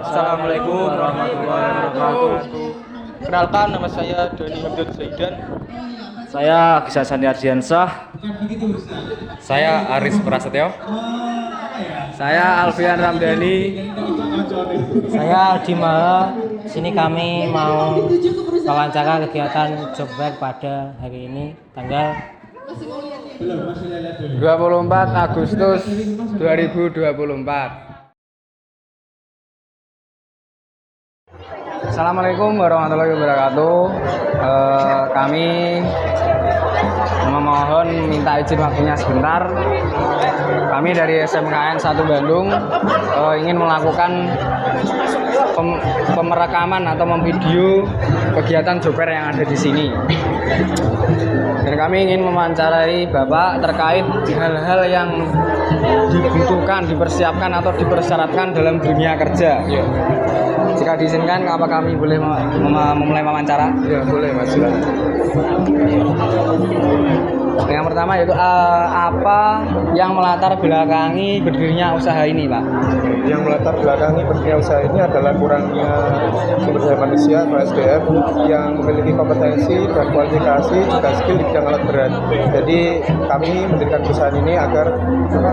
Assalamualaikum warahmatullahi wabarakatuh. Kenalkan, nama saya Doni Hamdan Zaidan. Saya Gisa Sani Ardiansah. Saya Aris Prasetyo. Saya Alfian Ramdhani. Saya Aldi Maha. Sini kami mau wawancara kegiatan job fair pada hari ini tanggal 24 Agustus 2024. Assalamualaikum warahmatullahi wabarakatuh. Kami memohon minta izin waktunya sebentar. Kami dari SMKN 1 Bandung ingin melakukan pemerekaman atau memvideo kegiatan job fair yang ada di sini. Dan kami ingin mewawancarai Bapak terkait hal-hal yang dibutuhkan, dipersiapkan atau dipersyaratkan dalam dunia kerja. Jika diizinkan, apa kami boleh memulai wawancara? Ya, boleh Mas. Yang pertama yaitu apa yang melatar belakangi berdirinya usaha ini, Pak? Yang melatar belakangi berdirinya usaha ini adalah kurangnya sumber daya manusia atau SDM yang memiliki kompetensi dan kualifikasi juga skill di bidang alat berat. Jadi kami mendirikan perusahaan ini agar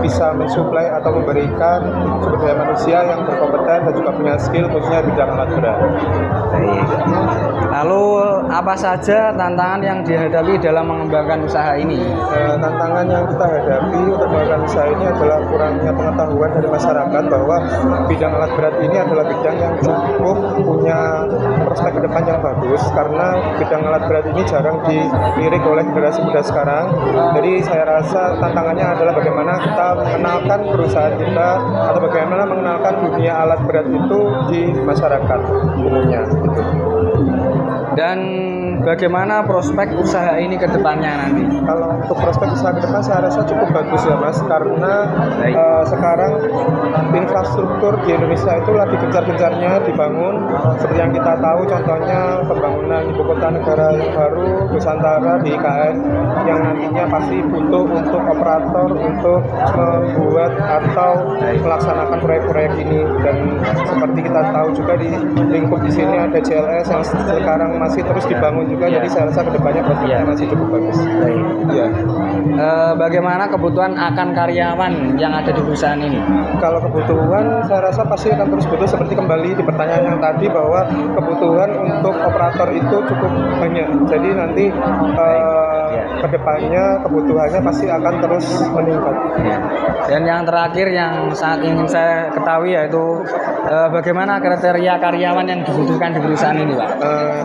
bisa mensuplai atau memberikan sumber daya manusia yang berkompeten dan juga punya skill khususnya di bidang alat berat. Lalu apa saja tantangan yang dihadapi dalam mengembangkan usaha ini? Tantangan yang kita hadapi untuk melakukan usaha ini adalah kurangnya pengetahuan dari masyarakat bahwa bidang alat berat ini adalah bidang yang cukup punya prospek ke depan yang bagus, karena bidang alat berat ini jarang dilirik oleh generasi muda sekarang. Jadi saya rasa tantangannya adalah bagaimana kita mengenalkan perusahaan kita atau bagaimana mengenalkan dunia alat berat itu di masyarakat umumnya gitu. Dan bagaimana prospek usaha ini ke depannya nanti? Kalau untuk prospek usaha ke depan saya rasa cukup bagus ya Mas, karena sekarang infrastruktur di Indonesia itu lagi gencar-gencarnya dibangun. Seperti yang kita tahu, contohnya pembangunan ibu kota negara yang baru Nusantara di IKN, yang nantinya pasti butuh untuk operator untuk membuat atau melaksanakan proyek-proyek ini. Dan seperti kita tahu juga di lingkup di sini ada JLS yang sekarang masih terus dibangun juga, jadi saya rasa kedepannya prospeknya masih cukup bagus. Iya. Bagaimana kebutuhan akan karyawan yang ada di perusahaan ini? Kalau kebutuhan, saya rasa pasti akan terus butuh, seperti kembali di pertanyaan yang tadi bahwa kebutuhan untuk operator itu cukup banyak. Jadi nanti kedepannya kebutuhannya pasti akan terus meningkat. Dan yang terakhir yang sangat ingin saya ketahui yaitu bagaimana kriteria karyawan yang dibutuhkan di perusahaan ini, Pak?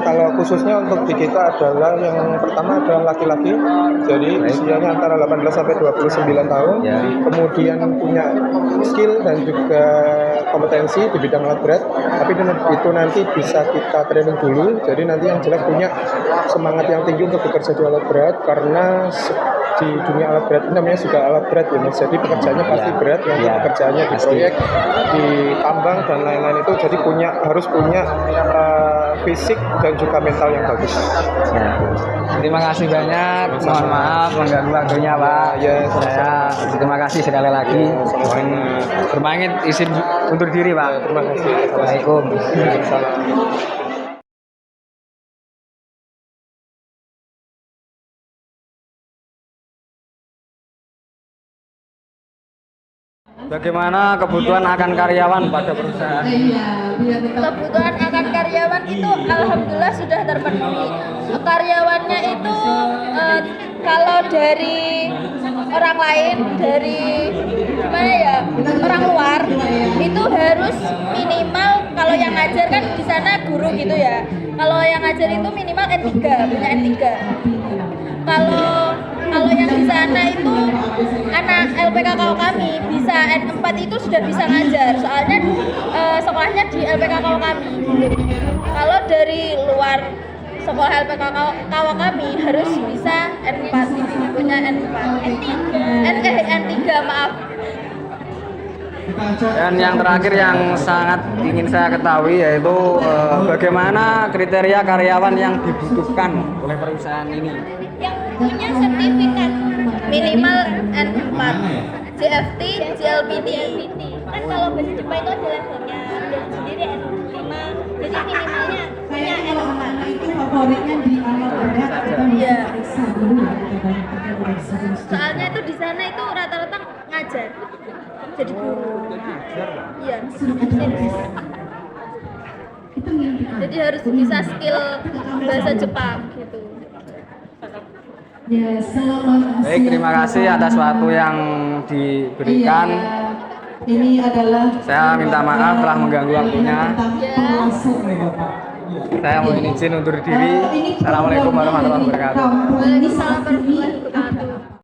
Kalau khususnya untuk di kita adalah yang pertama adalah laki-laki, jadi usianya antara 18 sampai 29 tahun, kemudian punya skill dan juga kompetensi di bidang alat berat, tapi itu nanti bisa kita training dulu. Jadi nanti yang jelas punya semangat yang tinggi untuk bekerja di alat berat, karena di dunia alat berat ini namanya juga alat berat ya Mas. Jadi pekerjaannya pasti berat, nanti pekerjaannya di proyek, di tambang dan lain-lain itu, jadi harus punya fisik dan juga mental yang bagus. Terima kasih banyak. Mohon maaf mengganggu waktunya, Pak. Saya terima kasih sekali lagi. Berpamit izin undur diri, Pak. Terima kasih. Assalamualaikum. Bagaimana kebutuhan akan karyawan pada perusahaan? Kebutuhan akan karyawan itu alhamdulillah sudah terpenuhi. Karyawannya itu kalau dari orang lain, dari gimana ya, orang luar itu harus minimal, kalau yang ngajar kan di sana guru gitu ya. Kalau yang ngajar itu minimal N3, punya N3. Kalau yang di sana itu anak LPKKO kami bisa N4 itu sudah bisa ngajar, soalnya sekolahnya di LPKKO kami. Kalau dari luar sekolah LPKKO kami harus bisa N4, punya N4, N3 maaf. Dan yang terakhir yang sangat ingin saya ketahui yaitu bagaimana kriteria karyawan yang dibutuhkan oleh perusahaan ini? Yang punya sertifikat minimal N4, JFT, JLPT. Kan kalau bahasa Jepang itu ada levelnya, dan sendiri N4. favoritnya di awal ada Iya. periksa dulu ya, kita periksa dulu. Soalnya itu di sana itu rata-rata ngajar. Jadi guru. Iya. Jadi harus bisa skill bahasa Jepang gitu. Ya, selamat Baik, terima kasih atas waktu yang diberikan. Iya, ini adalah Saya minta maaf telah mengganggu waktunya. Ya. Saya mohon izin undur diri. Assalamualaikum warahmatullahi wabarakatuh. Waalaikumsalam warahmatullahi wabarakatuh.